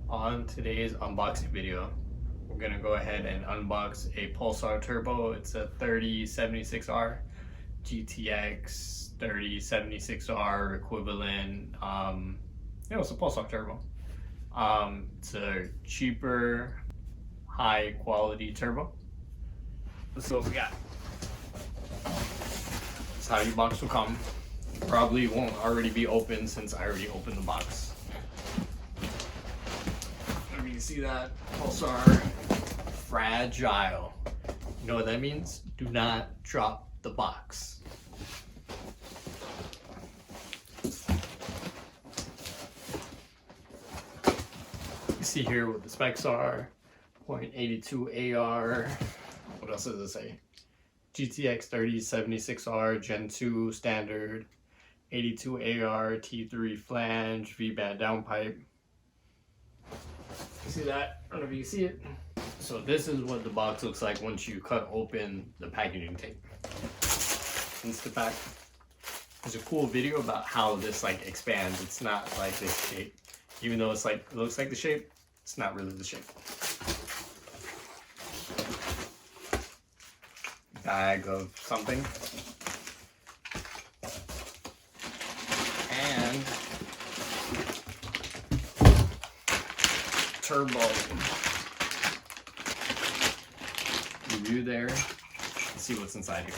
On today's unboxing video, we're gonna go ahead and unbox a Pulsar Turbo. It's a 3076R GTX 3076R equivalent. It's a Pulsar Turbo. It's a cheaper, high quality turbo. Let's see what we got. That's how your box will come. Probably won't already be open since I already opened the box. You can see that Pulsar fragile. You know what that means? Do not drop the box. You see here what the specs are. 0.82 AR. What else does it say? GTX 3076R Gen 2 standard. 82 AR T3 flange, Vband downpipe. You see that? I don't know if you can see it. So this is what the box looks like once you cut open the packaging tape. Instapack. There's a cool video about how this expands. It's not like this shape. Even though it looks like the shape, it's not really the shape. Bag of something. And turbo review there. Let's see what's inside here.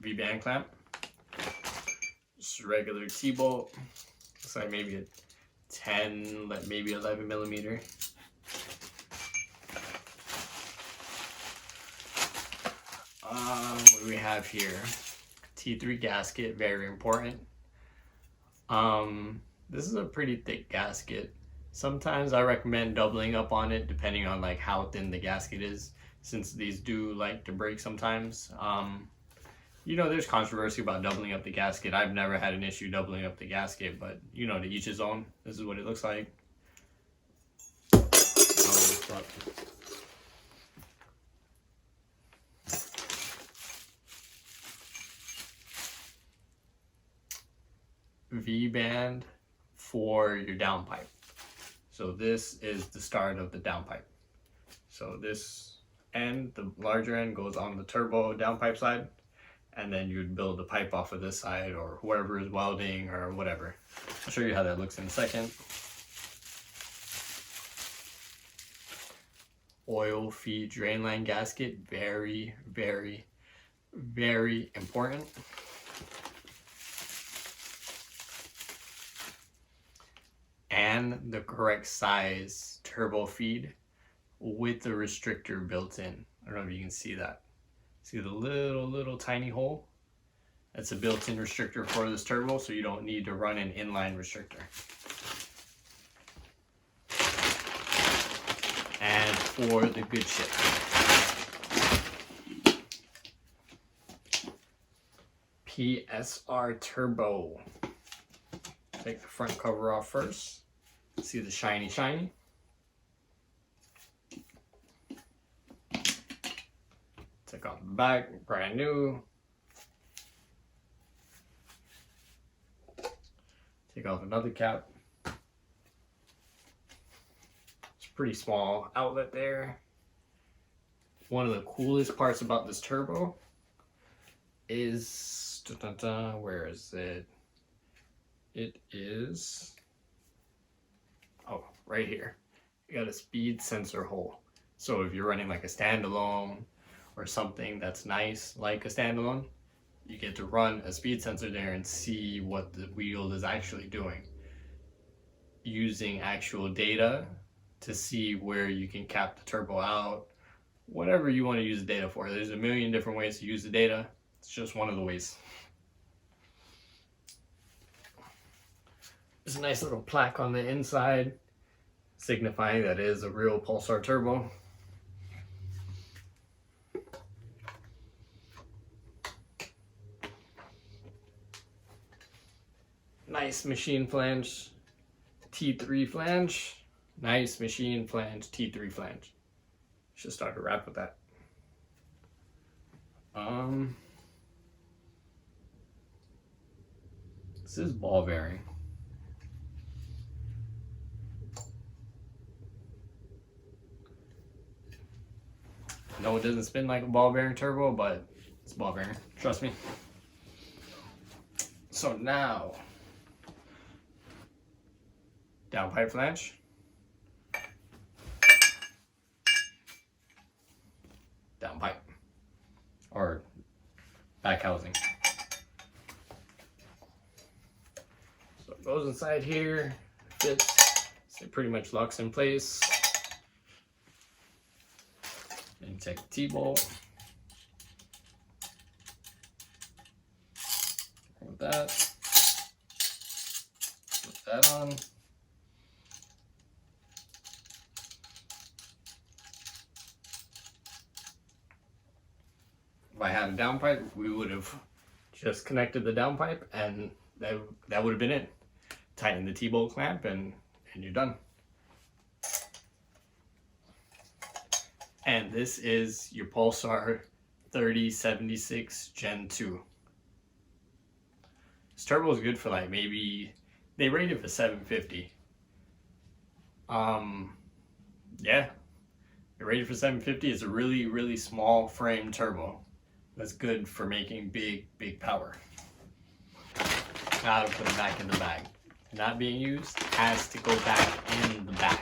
Vband clamp, just a regular T-bolt. Looks like maybe a 10, maybe 11 millimeter. What do we have here? T3 gasket, very important. This is a pretty thick gasket. Sometimes I recommend doubling up on it depending on how thin the gasket is, since these do like to break sometimes. There's controversy about doubling up the gasket. I've never had an issue doubling up the gasket, but to each his own. This is what it looks like. Vband for your downpipe. So this is the start of the downpipe. So this end, the larger end, goes on the turbo downpipe side, and then you'd build the pipe off of this side, or whoever is welding or whatever. I'll show you how that looks in a second. Oil feed drain line gasket, very, very, very important. And the correct size turbo feed with the restrictor built in. I don't know if you can see that. See the little tiny hole? That's a built-in restrictor for this turbo, so you don't need to run an inline restrictor. And for the good shit, Pulsar Turbo. Take the front cover off first. See the shiny. Take off the back, brand new. Take off another cap. It's a pretty small outlet there. One of the coolest parts about this turbo is, where is it? It is, right here. You got a speed sensor hole. So if you're running a standalone or something that's nice like a standalone, you get to run a speed sensor there and see what the wheel is actually doing, using actual data to see where you can cap the turbo out, whatever you want to use the data for. There's a million different ways to use the data. It's just one of the ways. There's a nice little plaque on the inside signifying that it is a real Pulsar turbo. Nice machine flange, T3 flange. Nice machine flange, T3 flange. Should start a wrap with that. This is ball bearing. No, it doesn't spin like a ball bearing turbo, but it's ball bearing. Trust me. So now, downpipe flange. Downpipe. Or back housing. So it goes inside here, fits, so it pretty much locks in place. Then you take the T-bolt. With that. Put that on. If I had a downpipe, we would have just connected the downpipe and that would have been it. Tighten the T-bolt clamp and you're done. And this is your Pulsar 3076 Gen 2. This turbo is good for like maybe, they rate it for 750. Yeah, they rated for 750. It's a really, really small frame turbo. That's good for making big power. Now to put it back in the bag. Not being used, has to go back in the bag.